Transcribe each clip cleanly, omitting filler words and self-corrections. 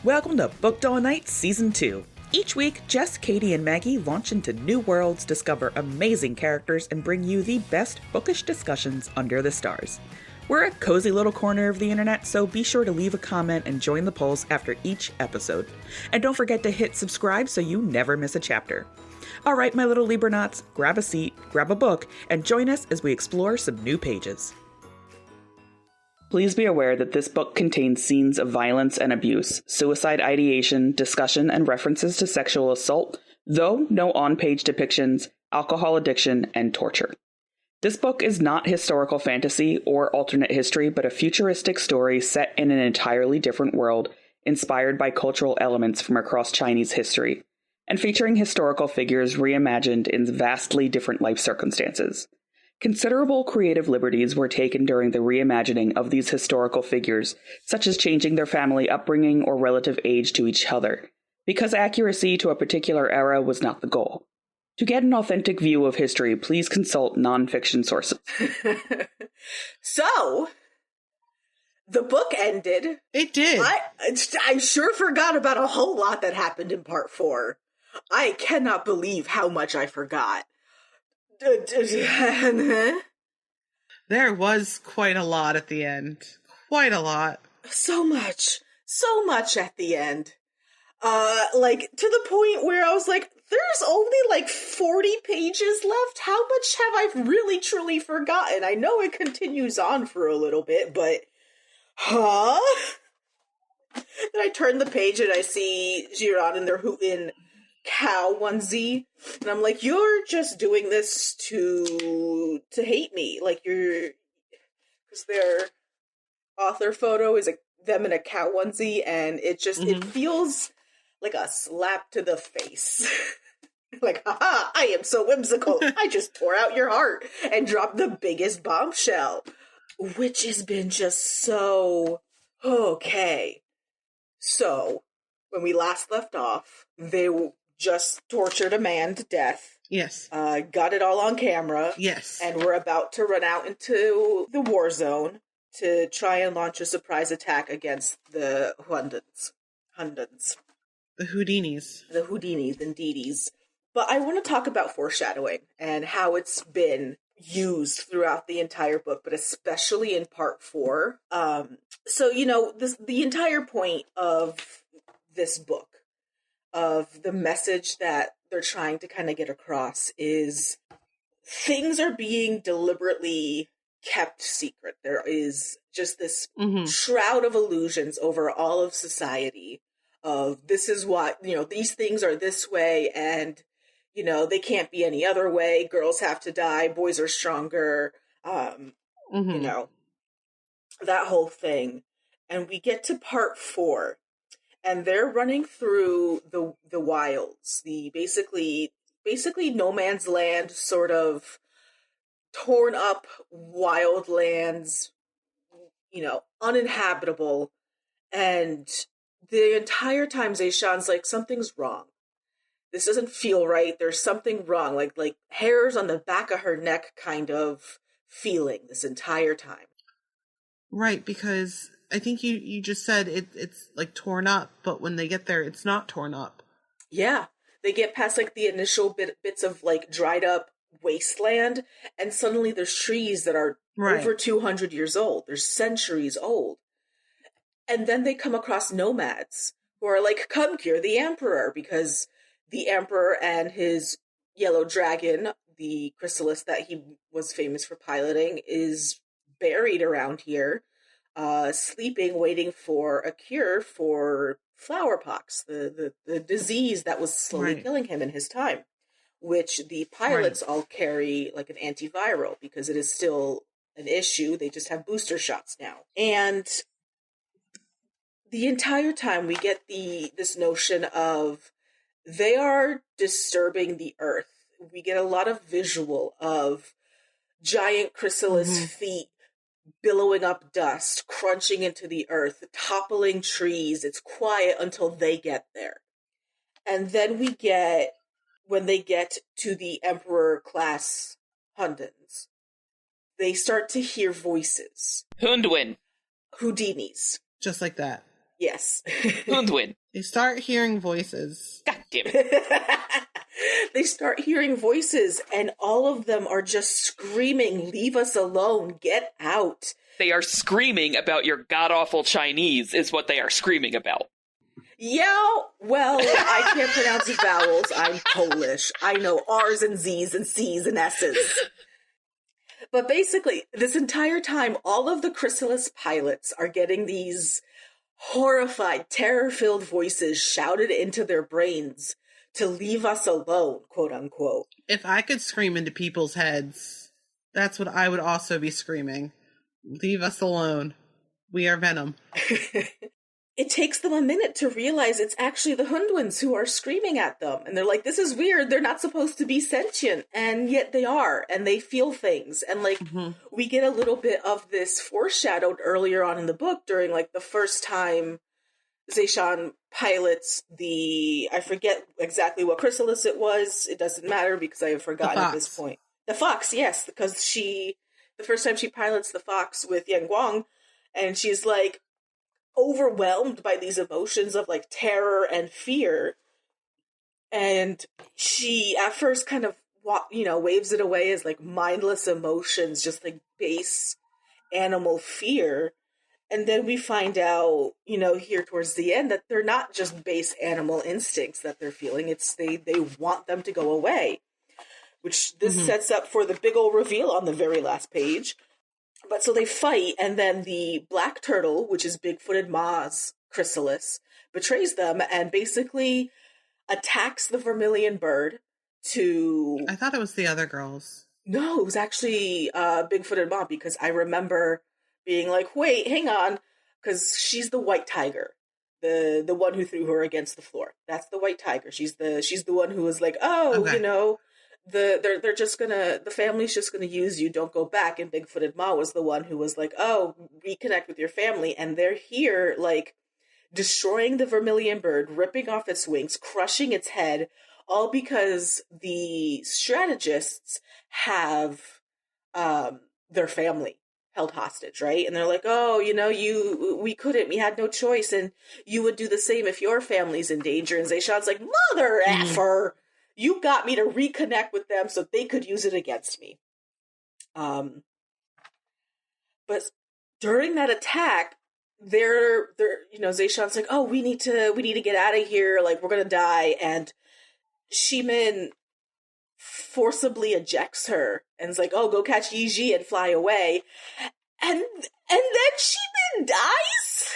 Welcome to Book Doll Night Season 2. Each week, Jess, Katie, and Maggie launch into new worlds, discover amazing characters, and bring you the best bookish discussions under the stars. We're a cozy little corner of the internet, so be sure to leave a comment and join the polls after each episode. And don't forget to hit subscribe so you never miss a chapter. Alright, my little Libranauts, grab a seat, grab a book, and join us as we explore some new pages. Please be aware that this book contains scenes of violence and abuse, suicide ideation, discussion, and references to sexual assault, though no on-page depictions, alcohol addiction, and torture. This book is not historical fantasy or alternate history, but a futuristic story set in an entirely different world, inspired by cultural elements from across Chinese history, and featuring historical figures reimagined in vastly different life circumstances. Considerable creative liberties were taken during the reimagining of these historical figures, such as changing their family upbringing or relative age to each other, because accuracy to a particular era was not the goal. To get an authentic view of history, please consult non-fiction sources. So, the book ended. It did. I sure forgot about a whole lot that happened in part 4. I cannot believe how much I forgot. There was quite a lot at the end. Quite a lot. So much at the end. To the point where I was like, there's only 40 pages left. How much have I really truly forgotten? I know it continues on for a little bit, but then I turn the page and I see Xiran in cow onesie, and I'm like, you're just doing this to hate me, because their author photo is them in a cow onesie, and it just it feels like a slap to the face. Like, haha, I am so whimsical. I just tore out your heart and dropped the biggest bombshell, which has been just so okay. So when we last left off, they just tortured a man to death. Yes. Got it all on camera. Yes. And we're about to run out into the war zone to try and launch a surprise attack against the Hundans. The Houdinis. The Houdinis and Didis. But I want to talk about foreshadowing and how it's been used throughout the entire book, but especially in part 4. The entire point of this book, of the message that they're trying to kind of get across, is things are being deliberately kept secret. There is just this shroud of illusions over all of society of this is what, these things are this way, and, they can't be any other way. Girls have to die. Boys are stronger. That whole thing. And we get to part 4. And they're running through the wilds, the basically no man's land, sort of torn up wild lands, uninhabitable. And the entire time Zeishan's like, something's wrong. This doesn't feel right. There's something wrong. Like hairs on the back of her neck kind of feeling this entire time. Right, because I think you just said it's torn up, but when they get there, it's not torn up. Yeah. They get past the initial bits of dried up wasteland, and suddenly there's trees that are over 200 years old. They're centuries old. And then they come across nomads who are like, come cure the emperor, because the emperor and his yellow dragon, the chrysalis that he was famous for piloting, is buried around here. Sleeping, waiting for a cure for flowerpox, the disease that was slowly killing him in his time, which the pilots all carry like an antiviral because it is still an issue. They just have booster shots now. And the entire time we get this notion of they are disturbing the earth. We get a lot of visual of giant chrysalis feet billowing up dust, crunching into the earth, toppling trees. It's quiet until they get there. And then when they get to the Emperor-class Hundans, they start to hear voices. Hundwin. Houdinis. Just like that. Yes. Hundwin. They start hearing voices. God damn it. They start hearing voices, and all of them are just screaming, "Leave us alone, get out." They are screaming about your god-awful Chinese, is what they are screaming about. Yeah, well, I can't pronounce vowels. I'm Polish. I know R's and Z's and C's and S's. But basically, this entire time, all of the Chrysalis pilots are getting these horrified, terror-filled voices shouted into their brains to leave us alone, quote unquote. If I could scream into people's heads, that's what I would also be screaming. Leave us alone. We are Venom. It takes them a minute to realize it's actually the Hundwins who are screaming at them. And they're like, this is weird. They're not supposed to be sentient. And yet they are. And they feel things. And like, we get a little bit of this foreshadowed earlier on in the book during like the first time Zeshan pilots I forget exactly what chrysalis it was. It doesn't matter because I have forgotten at this point. The fox, yes. Because the first time she pilots the fox with Yang Guang, and she's like, overwhelmed by these emotions of like terror and fear, and she at first kind of waves it away as like mindless emotions, just like base animal fear. And then we find out, here towards the end, that they're not just base animal instincts that they're feeling. It's they want them to go away, which this sets up for the big old reveal on the very last page. But so they fight, and then the black turtle, which is big-footed Ma's chrysalis, betrays them and basically attacks the vermilion bird to... I thought it was the other girls. No, it was actually big-footed Ma, because I remember being like, wait, hang on, because she's the white tiger, the one who threw her against the floor. That's the white tiger. She's the one who was like, oh, okay. The family's just gonna use you, don't go back. And Big-Footed Ma was the one who was like, oh, reconnect with your family. And they're here, like, destroying the vermilion bird, ripping off its wings, crushing its head, all because the strategists have their family held hostage, right? And they're like, oh, we had no choice, and you would do the same if your family's in danger. And Zeshan's like, mother effer! You got me to reconnect with them so they could use it against me. But during that attack, Zeshan's like, oh, we need to get out of here. Like, we're gonna die. And Ximin forcibly ejects her and is like, oh, go catch Yi and fly away. And then Ximin dies.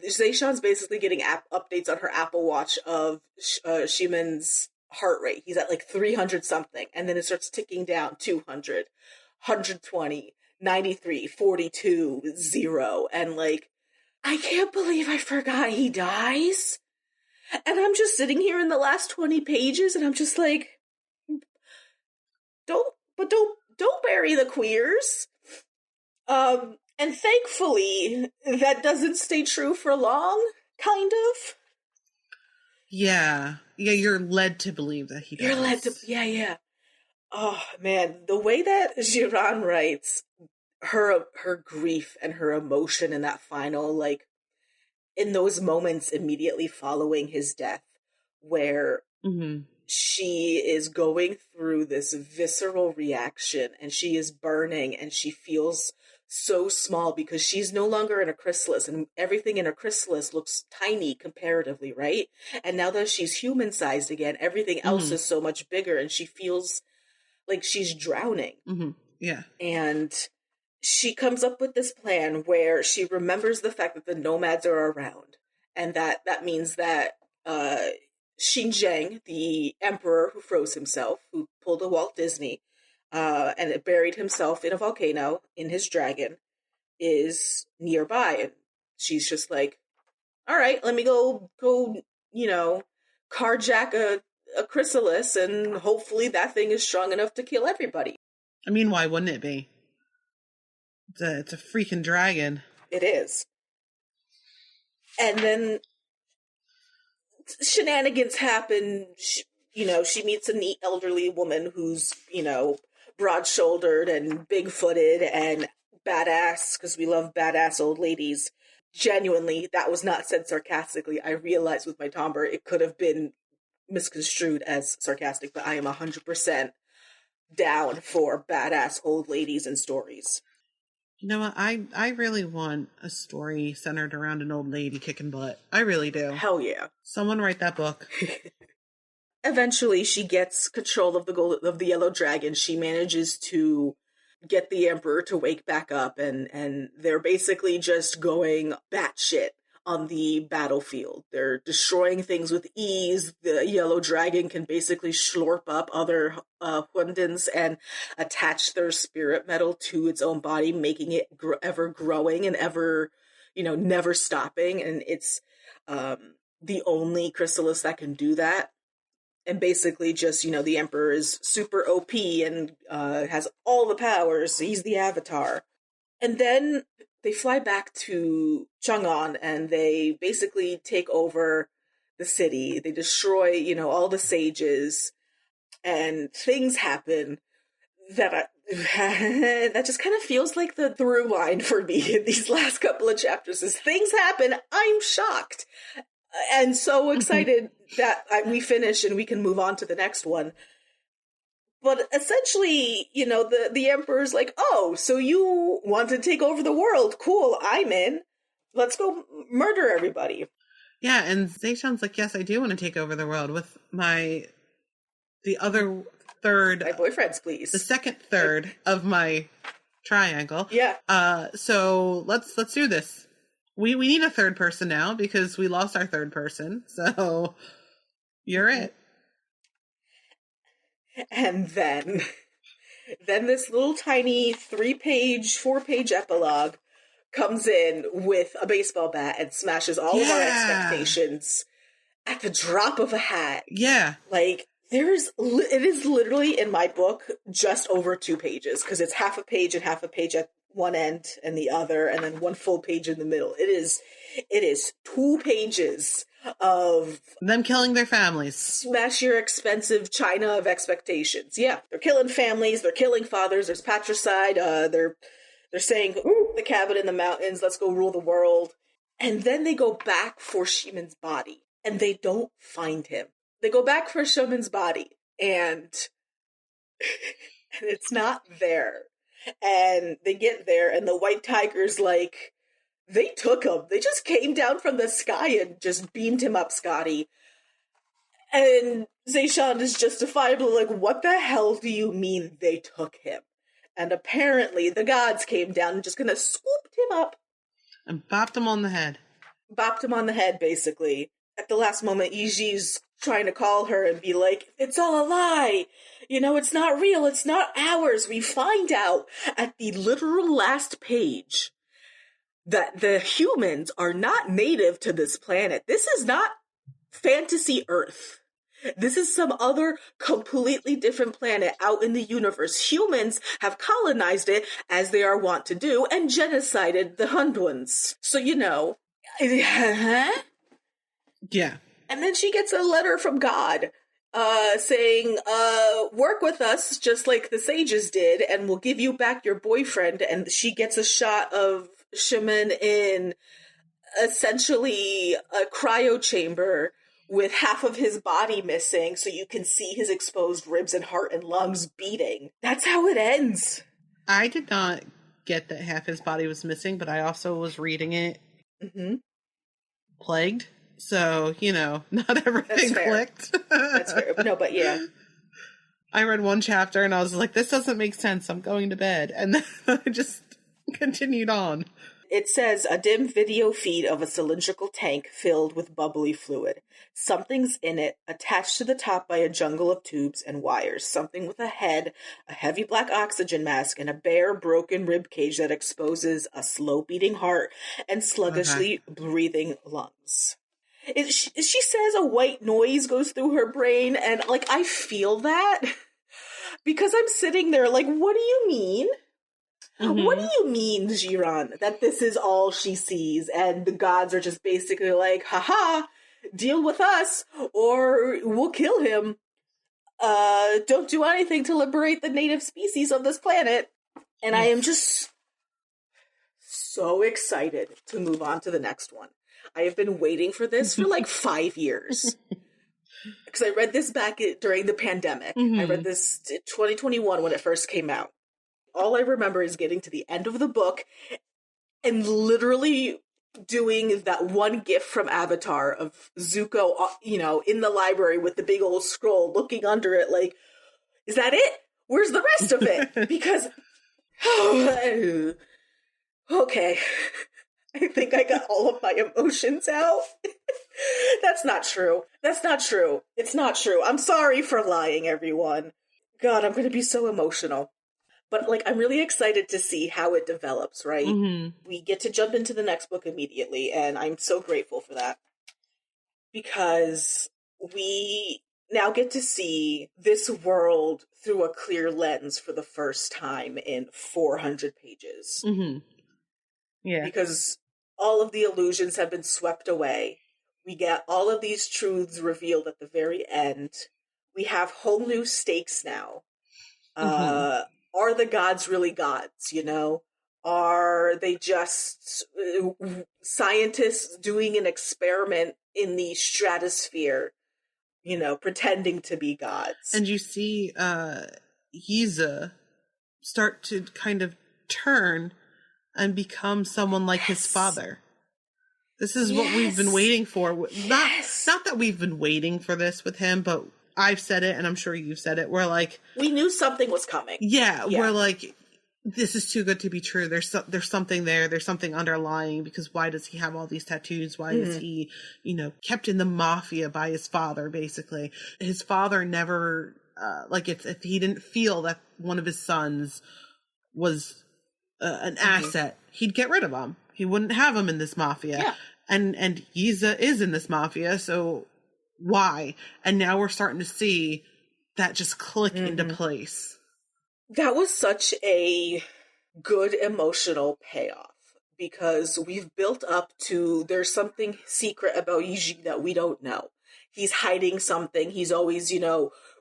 Zeshan's basically getting updates on her Apple Watch of Ximin's heart rate. He's at like 300 something, and then it starts ticking down: 200, 120, 93, 42, 0. And like, I can't believe I forgot he dies. And I'm just sitting here in the last 20 pages, and I'm just like, don't bury the queers. And thankfully, that doesn't stay true for long, kind of. Yeah, you're led to believe that he does. You're led to, yeah. Oh, man, the way that Xiran writes her grief and her emotion in that final, like, in those moments immediately following his death, where she is going through this visceral reaction, and she is burning, and she feels so small because she's no longer in a chrysalis, and everything in a chrysalis looks tiny comparatively, right? And now that she's human-sized again, everything else is so much bigger, and she feels like she's drowning. Yeah. And she comes up with this plan where she remembers the fact that the nomads are around, and that means that Xinjiang, the emperor who froze himself, who pulled a Walt Disney, and it buried himself in a volcano in his dragon, is nearby. And she's just like, all right, let me go, carjack a chrysalis, and hopefully that thing is strong enough to kill everybody. I mean, why wouldn't it be? It's a freaking dragon. It is. And then shenanigans happen. She meets a neat elderly woman who's, broad-shouldered and big-footed and badass, because we love badass old ladies. genuinely, that was not said sarcastically. I realized with my timbre it could have been misconstrued as sarcastic, but I am 100% down for badass old ladies and stories. You know what? I really want a story centered around an old lady kicking butt. I really do. Hell yeah. Someone write that book. Eventually, she gets control of the yellow dragon. She manages to get the emperor to wake back up, and they're basically just going batshit on the battlefield. They're destroying things with ease. The yellow dragon can basically slurp up other Hundans and attach their spirit metal to its own body, making it ever growing and ever, never stopping. And it's the only chrysalis that can do that. And basically just, the emperor is super OP and has all the powers. He's the avatar. And then they fly back to Chang'an and they basically take over the city. They destroy, all the sages, and things happen that that just kind of feels like the through line for me in these last couple of chapters. Is things happen, I'm shocked and so excited that we finish and we can move on to the next one. But essentially, the emperor's like, oh, so you want to take over the world. Cool, I'm in. Let's go murder everybody. Yeah, and Zhao Zhao's like, yes, I do want to take over the world with the other third. My boyfriends, please. The second third of my triangle. Yeah. So let's do this. We need a third person now because we lost our third person. So you're it. And then this little tiny 4-page epilogue comes in with a baseball bat and smashes all of our expectations at the drop of a hat. Yeah. Like, it is literally in my book just over 2 pages, because it's half a page and half a page at one end and the other, and then one full page in the middle. It is 2 pages of them killing their families. Smash your expensive china of expectations. Yeah, they're killing families, they're killing fathers, there's patricide, they're saying, ooh, the cabin in the mountains, let's go rule the world. And then they go back for Ximen's body, and they don't find him. They go back for Ximen's body, and it's not there. And they get there, and the white tiger's like, they took him. They just came down from the sky and just beamed him up, Scotty. And Zhao Zhao is justifiably like, what the hell do you mean they took him? And apparently the gods came down and just kind of swooped him up. And bopped him on the head. Bopped him on the head, basically. At the last moment, Yiji's trying to call her and be like, it's all a lie. It's not real. It's not ours. We find out at the literal last page that the humans are not native to this planet. This is not fantasy Earth. This is some other completely different planet out in the universe. Humans have colonized it, as they are wont to do, and genocided the Hundwans. So, Yeah. And then she gets a letter from God saying, work with us just like the sages did, and we'll give you back your boyfriend. And she gets a shot of Ximen in essentially a cryo chamber with half of his body missing, so you can see his exposed ribs and heart and lungs beating. That's how it ends. I did not get that half his body was missing, but I also was reading it plagued. So, not everything clicked. That's fair. No, but yeah. I read one chapter and I was like, this doesn't make sense. I'm going to bed. And then I just continued on. It says, a dim video feed of a cylindrical tank filled with bubbly fluid. Something's in it, attached to the top by a jungle of tubes and wires. Something with a head, a heavy black oxygen mask, and a bare, broken rib cage that exposes a slow-beating heart and sluggishly breathing lungs. She says a white noise goes through her brain, and, I feel that. Because I'm sitting there like, what do you mean? Mm-hmm. What do you mean, Xiran, that this is all she sees, and the gods are just basically like, haha, deal with us, or we'll kill him. Don't do anything to liberate the native species of this planet. And I am just so excited to move on to the next one. I have been waiting for this for like 5 years. Because I read this back during the pandemic. I read this in 2021 when it first came out. All I remember is getting to the end of the book and literally doing that one gif from Avatar of Zuko, in the library with the big old scroll, looking under it like, is that it? Where's the rest of it? Because, okay, I think I got all of my emotions out. That's not true. That's not true. It's not true. I'm sorry for lying, everyone. God, I'm going to be so emotional. But, I'm really excited to see how it develops, right? We get to jump into the next book immediately, and I'm so grateful for that. Because we now get to see this world through a clear lens for the first time in 400 pages. Yeah. Because all of the illusions have been swept away. We get all of these truths revealed at the very end. We have whole new stakes now. Are the gods really gods, Are they just scientists doing an experiment in the stratosphere, pretending to be gods? And you see Yiza start to kind of turn and become someone like his father. This is what we've been waiting for. Not that we've been waiting for this with him, but I've said it, and I'm sure you've said it. We're we knew something was coming. Yeah, we're this is too good to be true. There's something there. There's something underlying, because why does he have all these tattoos? Why is he, kept in the mafia by his father, basically? His father never, if he didn't feel that one of his sons was an asset, he'd get rid of him. He wouldn't have him in this mafia. Yeah. And Yiza is in this mafia, so why? And now we're starting to see that just click into place. That was such a good emotional payoff, because we've built up to there's something secret about Yiji that we don't know. He's hiding something. He's always,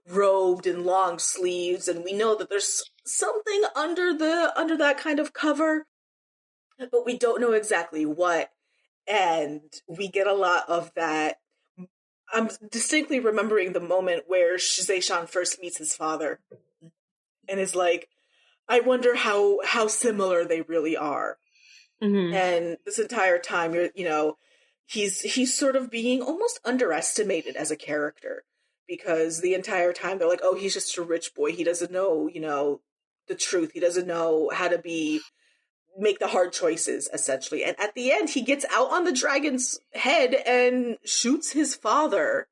robed in long sleeves, and we know that there's something under that kind of cover, but we don't know exactly what. And we get a lot of that. I'm distinctly remembering the moment where Zeshan first meets his father and is like, I wonder how similar they really are. And this entire time, he's sort of being almost underestimated as a character, because the entire time they're like, oh, he's just a rich boy. He doesn't know, the truth. He doesn't know how to make the hard choices, essentially. And at the end, he gets out on the dragon's head and shoots his father,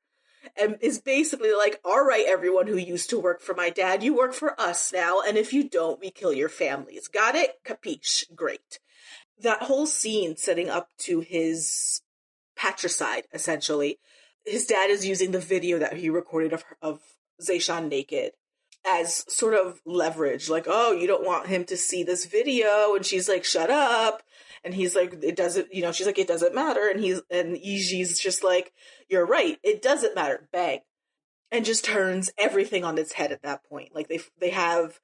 and is basically like, all right, everyone who used to work for my dad, you work for us now, and if you don't, we kill your families. Got it? Capiche? Great. That whole scene setting up to his patricide, essentially. His dad is using the video that he recorded of Zeshan naked as sort of leverage, like, oh, you don't want him to see this video, and she's like, shut up, and he's like, it doesn't, she's like, it doesn't matter, and Yiji's just like, you're right, it doesn't matter, bang, and just turns everything on its head at that point. Like, they have,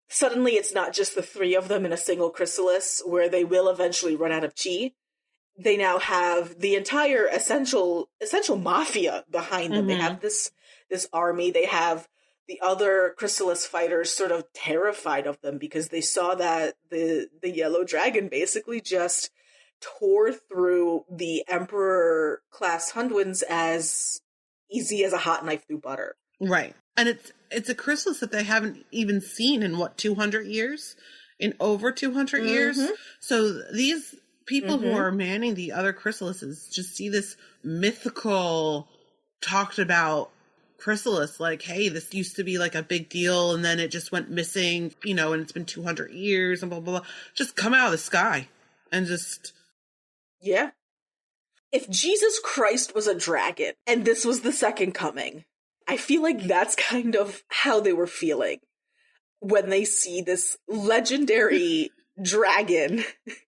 suddenly it's not just the three of them in a single chrysalis, where they will eventually run out of chi. They now have the entire essential mafia behind them. They have this army. They have the other chrysalis fighters sort of terrified of them, because they saw that the yellow dragon basically just tore through the Emperor class Hunduins as easy as a hot knife through butter. Right. And it's a chrysalis that they haven't even seen in 200 years? In over 200 years? So these people who are manning the other chrysalises just see this mythical, talked about chrysalis, like, hey, this used to be like a big deal, and then it just went missing, and it's been 200 years, and blah, blah, blah. Just come out of the sky and just... Yeah. If Jesus Christ was a dragon, and this was the second coming, I feel like that's kind of how they were feeling when they see this legendary dragon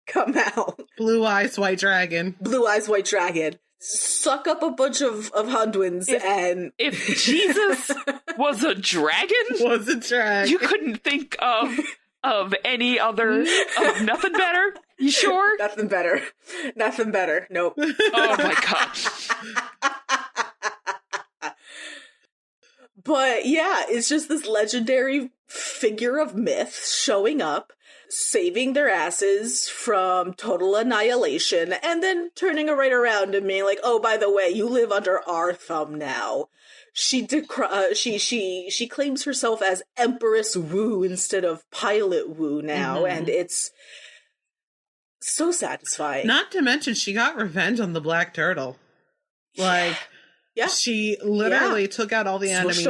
come out. Blue eyes, white dragon. Blue eyes, white dragon. Suck up a bunch of Hunduins, and... If Jesus was a dragon? Was a dragon. You couldn't think of of any other, of nothing better? You sure? Nothing better. Nothing better. Nope. Oh my gosh. But yeah, it's just this legendary figure of myth showing up, saving their asses from total annihilation, and then turning it right around and being like, oh, by the way, you live under our thumb now. She claims herself as Empress Wu instead of Pilot Wu now, and it's so satisfying. Not to mention, she got revenge on the Black Turtle. Like, she literally took out all the enemies,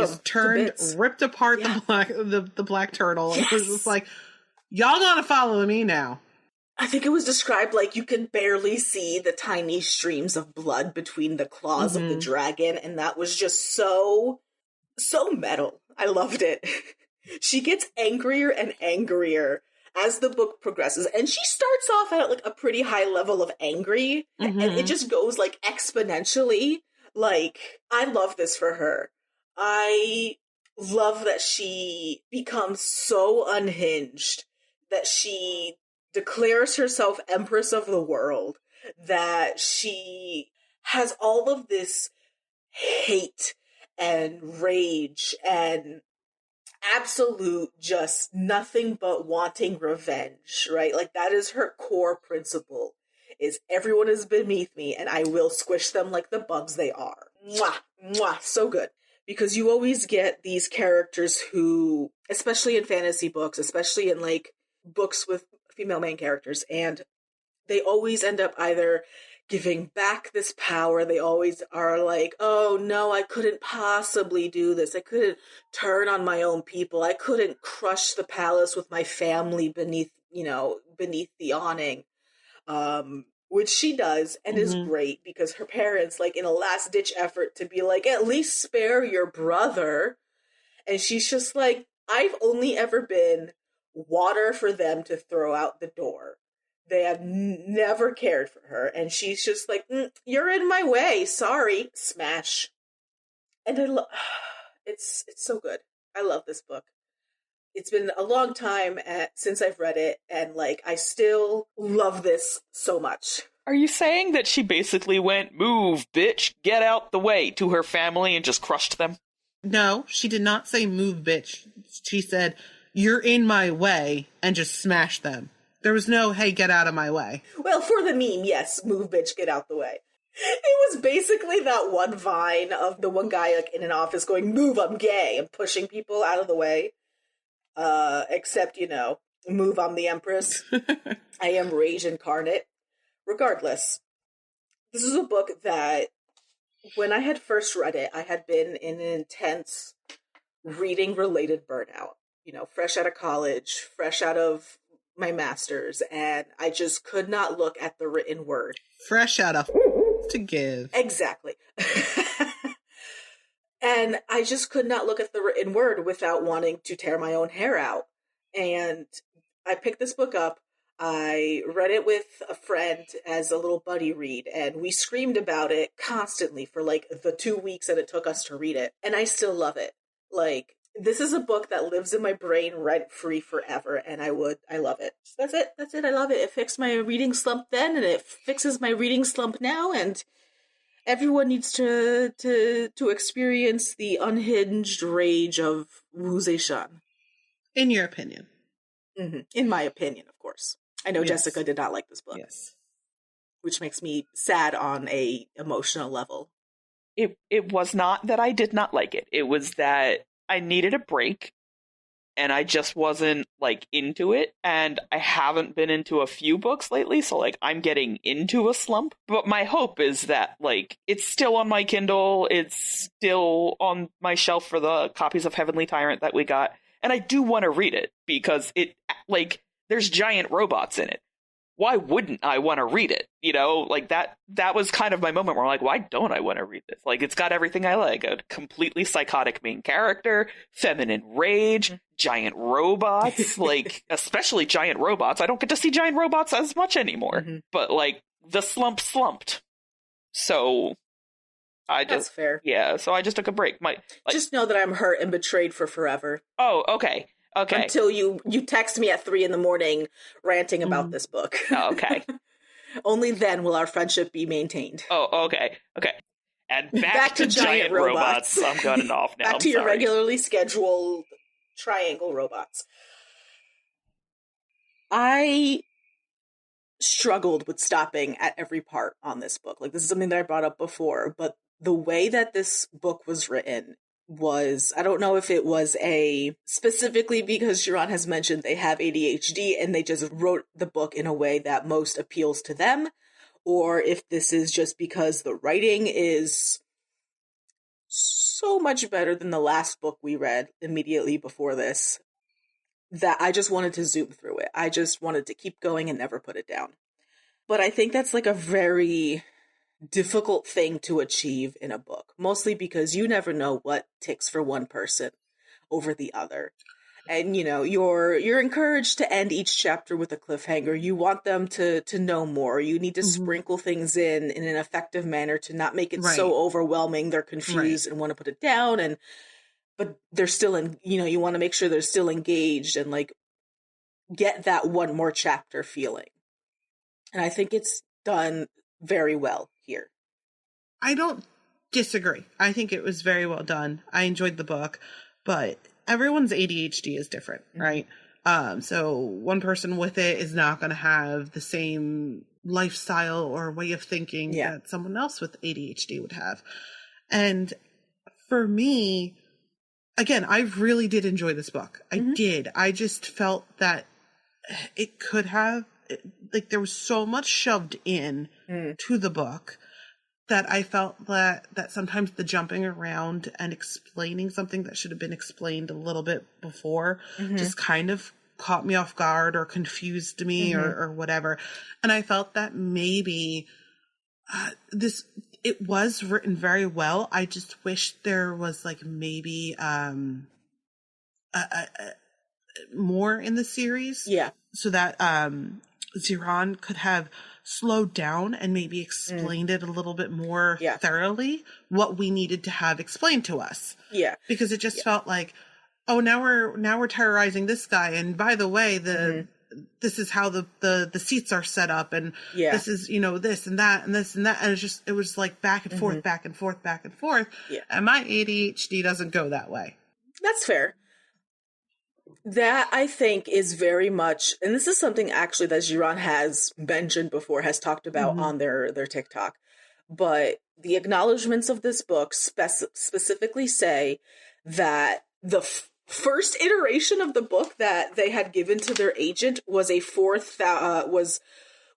ripped apart the Black Turtle, and was just like, y'all gotta follow me now. I think it was described like you can barely see the tiny streams of blood between the claws of the dragon, and that was just so metal. I loved it. She gets angrier and angrier as the book progresses, and she starts off at like a pretty high level of angry, and it just goes like exponentially. Like, I love this for her. I love that she becomes so unhinged that she declares herself Empress of the world, that she has all of this hate and rage and absolute just nothing but wanting revenge, right? Like, that is her core principle, is everyone is beneath me and I will squish them like the bugs they are. Mwah! Mwah! So good. Because you always get these characters who, especially in fantasy books, especially in like books with female main characters, and they always end up either giving back this power. They always are like, oh no, I couldn't possibly do this. I couldn't turn on my own people. I couldn't crush the palace with my family beneath the awning. Which she does, and is great, because her parents, like, in a last-ditch effort to be like, at least spare your brother, and she's just like, I've only ever been water for them to throw out the door. They have never cared for her, and she's just like, you're in my way, sorry, smash. And it's so good. I love this book. It's been a long time since I've read it, and, like, I still love this so much. Are you saying that she basically went, move, bitch, get out the way, to her family and just crushed them? No, she did not say move, bitch. She said, you're in my way, and just smashed them. There was no, hey, get out of my way. Well, for the meme, yes, move, bitch, get out the way. It was basically that one vine of the one guy, like, in an office going, move, I'm gay, and pushing people out of the way. Except, move, I'm the Empress. I am rage incarnate. Regardless, this is a book that, when I had first read it, I had been in an intense reading-related burnout. Fresh out of college, fresh out of my master's, and I just could not look at the written word. Fresh out of to give. Exactly. And I just could not look at the written word without wanting to tear my own hair out. And I picked this book up. I read it with a friend as a little buddy read, and we screamed about it constantly for like the 2 weeks that it took us to read it. And I still love it. Like, this is a book that lives in my brain rent-free forever, and I love it. So that's it. I love it. It fixed my reading slump then, and it fixes my reading slump now, and everyone needs to experience the unhinged rage of Wu Zishan. In your opinion. Mm-hmm. In my opinion, of course. I know Jessica did not like this book. Yes. Which makes me sad on a emotional level. It was not that I did not like it. It was that I needed a break, and I just wasn't, like, into it, and I haven't been into a few books lately, so, like, I'm getting into a slump. But my hope is that, like, it's still on my Kindle, it's still on my shelf for the copies of Heavenly Tyrant that we got, and I do want to read it, because it, like, there's giant robots in it. Why wouldn't I want to read it? Like, that was kind of my moment where I'm like, why don't I want to read this? Like, it's got everything I like. A completely psychotic main character, feminine rage, giant robots, like, especially giant robots. I don't get to see giant robots as much anymore. Mm-hmm. But, like, the slump slumped. So That's fair. Yeah, so I just took a break. Just know that I'm hurt and betrayed for forever. Oh, okay. Okay. Until you text me at 3 a.m. ranting about this book. Oh, okay. Only then will our friendship be maintained. Oh, okay. Okay. And back to giant robots. I'm going off now. Back to your regularly scheduled triangle robots. I struggled with stopping at every part on this book. Like, this is something that I brought up before, but the way that this book was written was, I don't know if it was specifically because Xiran has mentioned they have ADHD and they just wrote the book in a way that most appeals to them, or if this is just because the writing is so much better than the last book we read immediately before this, that I just wanted to zoom through it. I just wanted to keep going and never put it down. But I think that's like a very difficult thing to achieve in a book, mostly because you never know what ticks for one person over the other. And, you know, you're encouraged to end each chapter with a cliffhanger. You want them to know more. You need to sprinkle things in an effective manner to not make it so overwhelming they're confused and want to put it down. But they're still you want to make sure they're still engaged and like get that one more chapter feeling. And I think it's done very well here. I don't disagree. I think it was very well done. I enjoyed the book, but everyone's ADHD is different, right? So one person with it is not going to have the same lifestyle or way of thinking that someone else with ADHD would have. And for me, again, I really did enjoy this book. I did. I just felt that it could have, like, there was so much shoved in to the book that I felt that sometimes the jumping around and explaining something that should have been explained a little bit before just kind of caught me off guard or confused me or whatever. And I felt that maybe it was written very well. I just wish there was like maybe more in the series. Yeah. So that Xiran could have slowed down and maybe explained it a little bit more thoroughly, what we needed to have explained to us. Yeah. Because it just felt like, oh, now we're terrorizing this guy, and by the way, this is how the seats are set up, and this is, you know, this and that and this and that, and it was like back and forth, back and forth, back and forth. Yeah. And my ADHD doesn't go that way. That's fair. That, I think, is very much, and this is something actually that Xiran has mentioned before, has talked about on their TikTok, but the acknowledgments of this book specifically say that the first iteration of the book that they had given to their agent was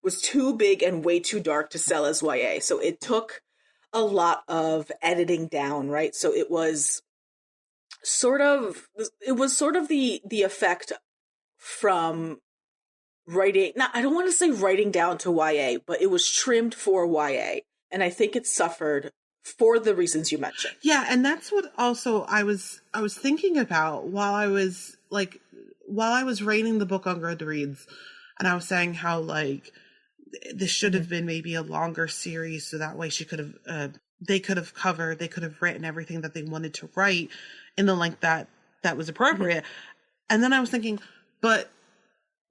was too big and way too dark to sell as YA. So it took a lot of editing down, right? So it was sort of the effect from writing, I don't want to say writing down to YA, but it was trimmed for YA. And I think it suffered for the reasons you mentioned. Yeah, and that's what also I was thinking about while I was rating the book on Goodreads, and I was saying how, like, this should have been maybe a longer series, so that way they could have written everything that they wanted to write in the length that was appropriate. And then I was thinking, but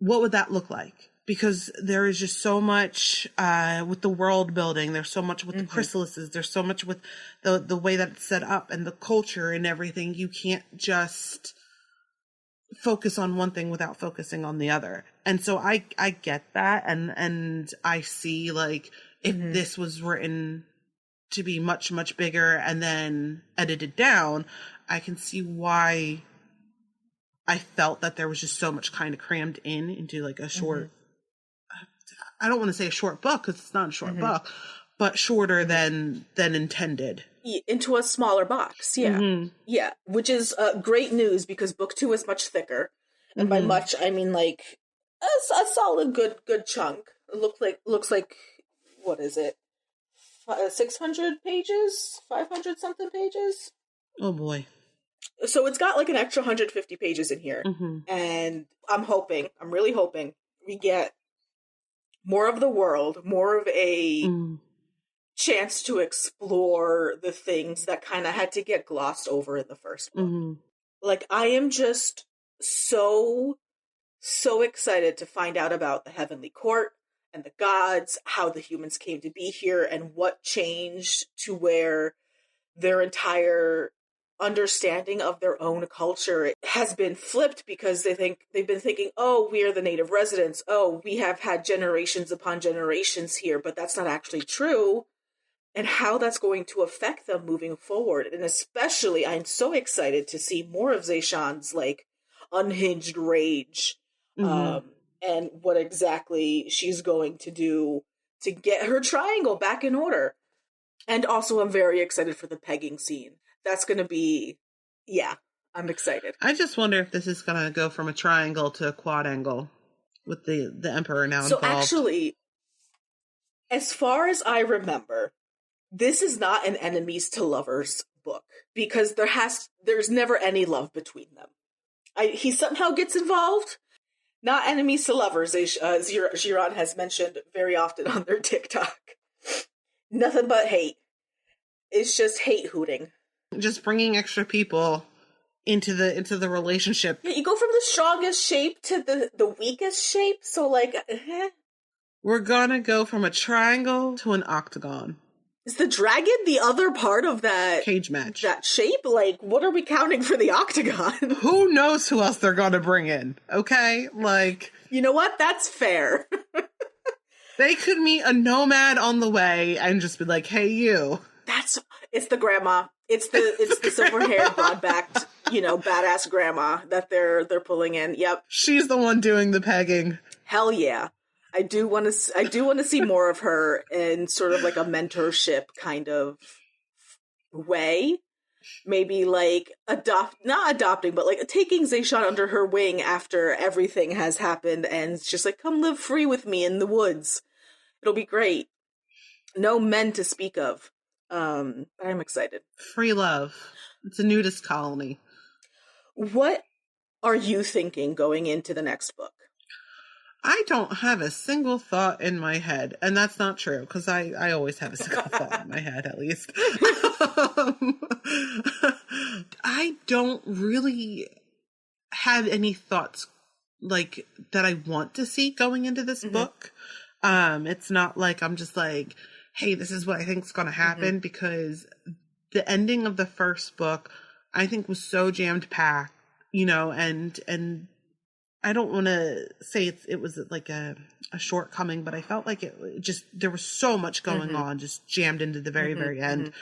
what would that look like? Because there is just so much with the world building. There's so much with the chrysalises. There's so much with the way that it's set up and the culture and everything. You can't just focus on one thing without focusing on the other. And so I get that. And I see, like, if this was written to be much, much bigger and then edited down, I can see why I felt that there was just so much kind of crammed into like a short, I don't want to say a short book because it's not a short book, but shorter than intended. Into a smaller box, yeah. Yeah, which is great news because book 2 is much thicker. And by much, I mean like a solid good chunk. It looks like, what is it? 600 pages? 500 something pages? Oh boy. So it's got like an extra 150 pages in here. And I'm really hoping we get more of the world, more of a chance to explore the things that kind of had to get glossed over in the first book. Like, I am just so excited to find out about the Heavenly Court and the gods, how the humans came to be here, and what changed to where their entire understanding of their own culture has been flipped because they've been thinking, oh, we are the native residents. Oh, we have had generations upon generations here, but that's not actually true. And how that's going to affect them moving forward. And especially, I'm so excited to see more of Zeshan's, like, unhinged rage, and what exactly she's going to do to get her triangle back in order. And also, I'm very excited for the pegging scene. That's going to be, yeah, I'm excited. I just wonder if this is going to go from a triangle to a quad angle with the Emperor now involved. So actually, as far as I remember, this is not an enemies to lovers book because there's never any love between them. He somehow gets involved. Not enemies to lovers, Xiran has mentioned very often on their TikTok. Nothing but hate. It's just hate hooting. Just bringing extra people into the relationship. Yeah, you go from the strongest shape to the weakest shape. So, like, We're gonna go from a triangle to an octagon. Is the dragon the other part of that cage match? That shape? Like, what are we counting for the octagon? Who knows who else they're gonna bring in? Okay, like, you know what? That's fair. They could meet a nomad on the way and just be like, "Hey, you." It's the grandma. It's the silver-haired, broad-backed, badass grandma that they're pulling in. Yep, she's the one doing the pegging. Hell yeah. I do want to see more of her in sort of like a mentorship kind of way. Maybe like not adopting, but like taking Zeshan under her wing after everything has happened and it's just like, come live free with me in the woods. It'll be great. No men to speak of. I'm excited. Free love. It's a nudist colony. What are you thinking going into the next book? I don't have a single thought in my head, and that's not true, because I always have a single thought in my head, at least. I don't really have any thoughts, like, that I want to see going into this book. It's not like I'm just like, hey, this is what I think is going to happen, because the ending of the first book, I think, was so jammed-packed, and I don't want to say it was like a shortcoming, but I felt like it just, there was so much going on, just jammed into the very, very end.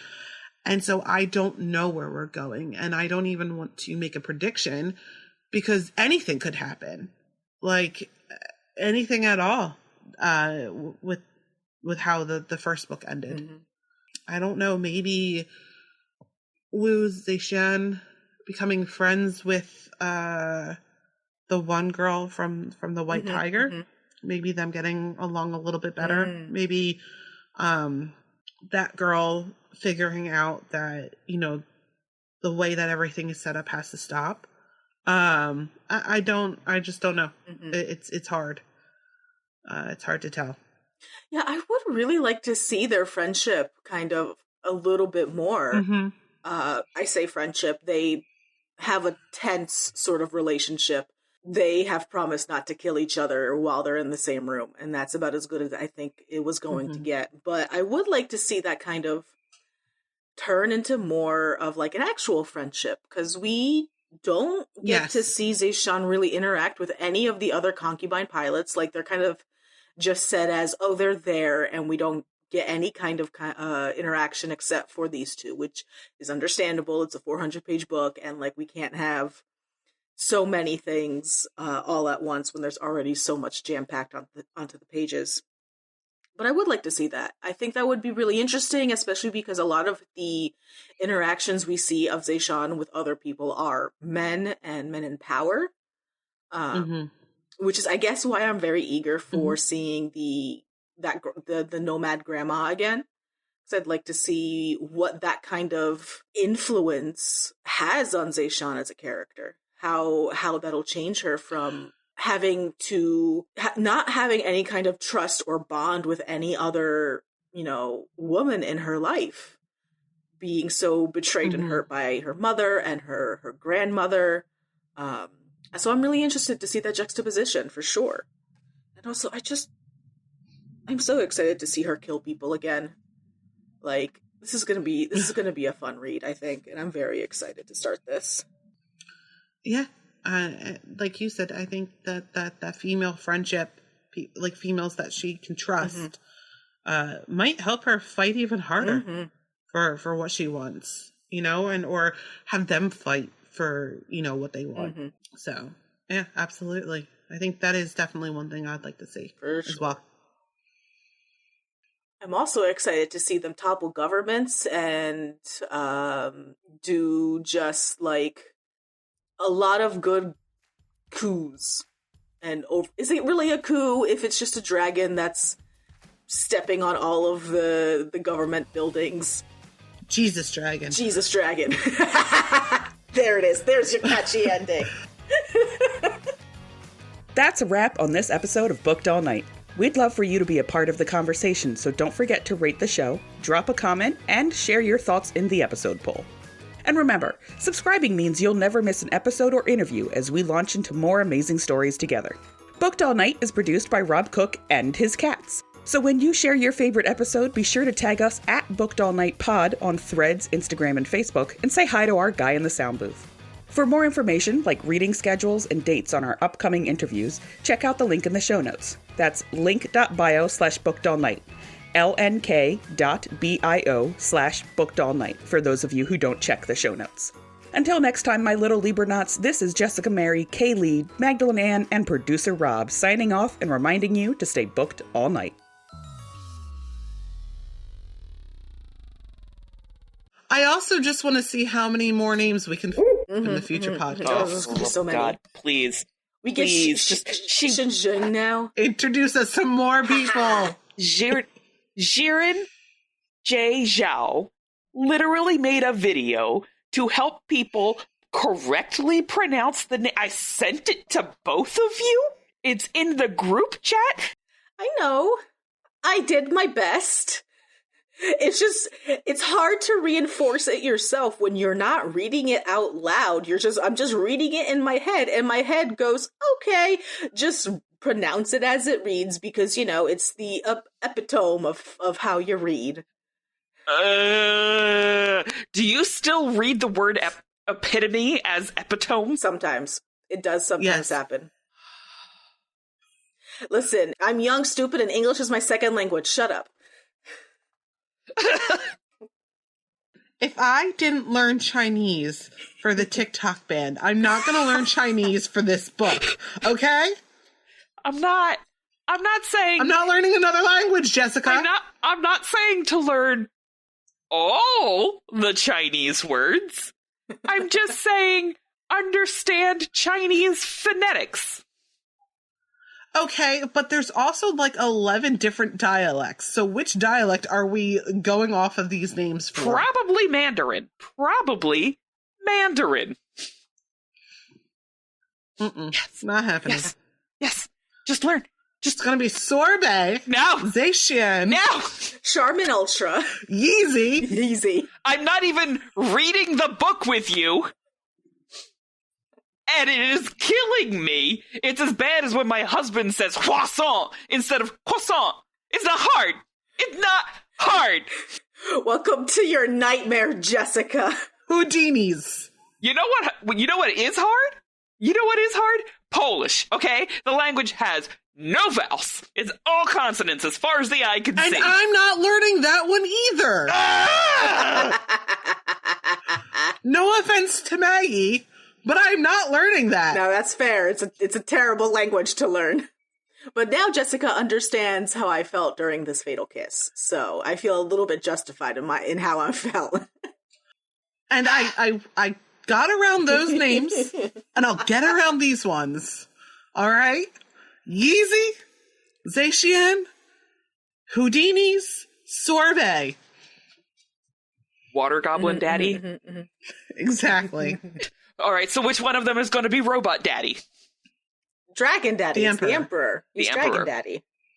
And so I don't know where we're going, and I don't even want to make a prediction because anything could happen, like anything at all, with how the first book ended. I don't know, maybe Wu Zeshan becoming friends with, the one girl from the White Tiger, maybe them getting along a little bit better. Maybe that girl figuring out that, the way that everything is set up has to stop. I just don't know. It's hard. It's hard to tell. Yeah, I would really like to see their friendship kind of a little bit more. I say friendship. They have a tense sort of relationship. They have promised not to kill each other while they're in the same room, and that's about as good as I think it was going to get. But I would like to see that kind of turn into more of like an actual friendship, because we don't get to see Zeshan really interact with any of the other concubine pilots. Like, they're kind of just said as, oh, they're there, and we don't get any kind of interaction except for these two, which is understandable. It's a 400-page book, and like, we can't have so many things all at once when there's already so much jam-packed onto the pages. But I would like to see that. I think that would be really interesting, especially because a lot of the interactions we see of Zeshan with other people are men and men in power, which is, I guess, why I'm very eager for seeing the nomad grandma again. Because I'd like to see what that kind of influence has on Zeshan as a character. How that'll change her from having to not having any kind of trust or bond with any other, woman in her life, being so betrayed and hurt by her mother and her grandmother. So I'm really interested to see that juxtaposition for sure. And also, I'm so excited to see her kill people again. Like, this is gonna be a fun read, I think, and I'm very excited to start this. Yeah, like you said, I think that female friendship, like females that she can trust, might help her fight even harder for what she wants, or have them fight for what they want. So yeah, absolutely. I think that is definitely one thing I'd like to see as well. I'm also excited to see them topple governments and do just like a lot of good coups. And is it really a coup if it's just a dragon that's stepping on all of the government buildings? Jesus dragon. Jesus dragon. There it is. There's your catchy ending. That's a wrap on this episode of Booked All Night. We'd love for you to be a part of the conversation, so don't forget to rate the show, drop a comment, and share your thoughts in the episode poll. And remember, subscribing means you'll never miss an episode or interview as we launch into more amazing stories together. Booked All Night is produced by Rob Cook and his cats. So when you share your favorite episode, be sure to tag us at Booked All Night Pod on Threads, Instagram, and Facebook, and say hi to our guy in the sound booth. For more information, like reading schedules and dates on our upcoming interviews, check out the link in the show notes. That's link.bio/bookedallnight. lnk.bio/bookedallnight for those of you who don't check the show notes. Until next time, my little Libernauts, this is Jessica Mary, Kay Leigh, Magdalyn Ann, and producer Rob signing off and reminding you to stay booked all night. I also just want to see how many more names we can in the future podcast. Oh, there's gonna be so many. God, please. We get Xiran Jay now. Introduce us to more people. Xiran Jay Zhao literally made a video to help people correctly pronounce the name. I sent it to both of you. It's in the group chat. I know. I did my best. It's hard to reinforce it yourself when you're not reading it out loud. I'm just reading it in my head, and my head goes, okay, just pronounce it as it reads, because, it's the epitome of how you read. Do you still read the word epitome as epitome? Sometimes. It does sometimes happen. Listen, I'm young, stupid, and English is my second language. Shut up. If I didn't learn Chinese for the TikTok band, I'm not going to learn Chinese for this book. Okay? I'm not saying... I'm not learning another language, Jessica. I'm not saying to learn all the Chinese words. I'm just saying understand Chinese phonetics. Okay, but there's also 11 different dialects. So which dialect are we going off of these names for? Probably Mandarin. Yes. Not happening. Yes. Just learn. It's gonna be sorbet. No. Zacian. No. Charmin Ultra. Yeezy. I'm not even reading the book with you. And it is killing me. It's as bad as when my husband says croissant instead of croissant. It's not hard. Welcome to your nightmare, Jessica. Houdinis. You know what is hard? Polish, okay? The language has no vowels. It's all consonants as far as the eye can see. And I'm not learning that one either. No offense to Maggie, but I'm not learning that. No, that's fair. It's a terrible language to learn. But now Jessica understands how I felt during this fatal kiss. So I feel a little bit justified in how I felt. And I got around those names, and I'll get around these ones. All right? Yeezy, Zacian, Houdini's, Sorbet. Water Goblin Daddy? Exactly. Mm-hmm. All right, so which one of them is going to be Robot Daddy? Dragon Daddy. The Emperor. He's Emperor.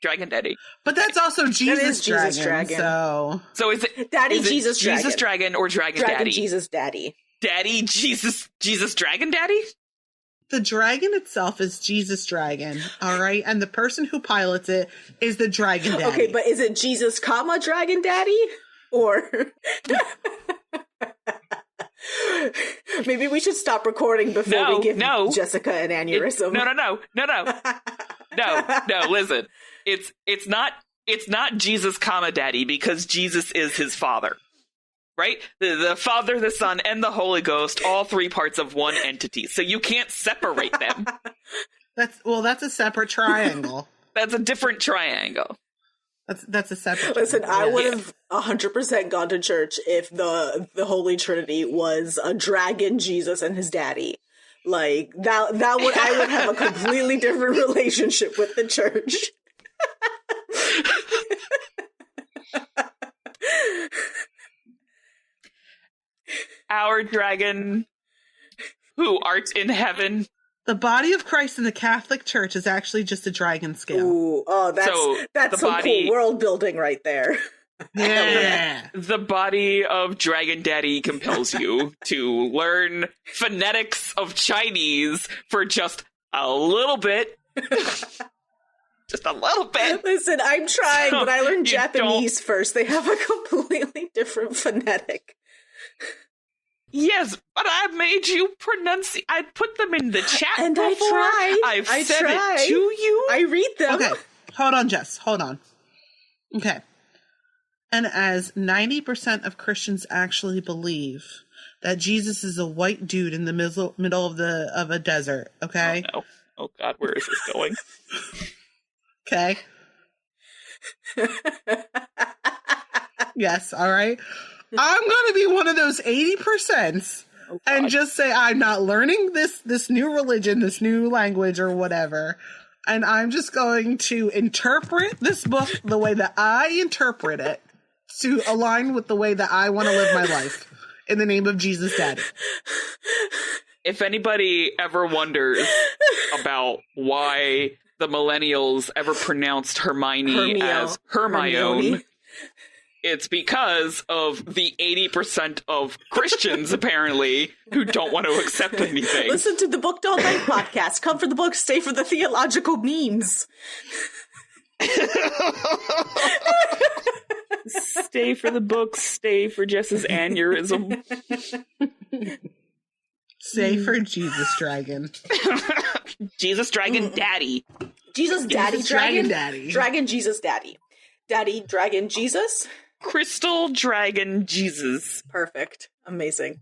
Dragon Daddy. But that's also Jesus Dragon. So is it Jesus Dragon? Jesus Dragon or Dragon Daddy? Jesus Daddy. Daddy Jesus Dragon Daddy? The dragon itself is Jesus Dragon, all right? And the person who pilots it is the Dragon Daddy. Okay, but is it Jesus, Dragon Daddy? Or... Maybe we should stop recording before we give Jessica an aneurysm. No, listen. It's not Jesus, Daddy, because Jesus is his father. Right? The Father, the Son, and the Holy Ghost, all three parts of one entity. So you can't separate them. That's a separate triangle. That's a different triangle. That's a separate Listen, triangle. I would have 100% gone to church if the Holy Trinity was a dragon, Jesus, and his daddy. Like, I would have a completely different relationship with the church. Our dragon, who art in heaven. The body of Christ in the Catholic Church is actually just a dragon scale. Ooh, that's some cool world building right there. Yeah. The body of Dragon Daddy compels you to learn phonetics of Chinese for just a little bit. Just a little bit. Listen, I'm trying, but I learned Japanese first. They have a completely different phonetic. Yes, but I made you pronunciate. I put them in the chat and before. I said it to you. I read them. Okay, hold on, Jess. Hold on. Okay. And as 90% of Christians actually believe that Jesus is a white dude in the middle of a desert, okay? Oh, no. Oh, God, where is this going? Okay. Yes, all right. I'm going to be one of those 80% and just say I'm not learning this new religion, this new language or whatever. And I'm just going to interpret this book the way that I interpret it to align with the way that I want to live my life in the name of Jesus Daddy. If anybody ever wonders about why the millennials ever pronounced Hermione as Hermione, it's because of the 80% of Christians, apparently, who don't want to accept anything. Listen to the Booked All Night podcast. Come for the book, stay for the theological memes. Stay for the books, stay for Jess's aneurysm. Stay for Jesus Dragon. Jesus Dragon Daddy. Jesus Daddy Dragon? Daddy. Dragon Jesus Daddy. Daddy Dragon Jesus? Crystal Dragon Jesus. Perfect. Amazing.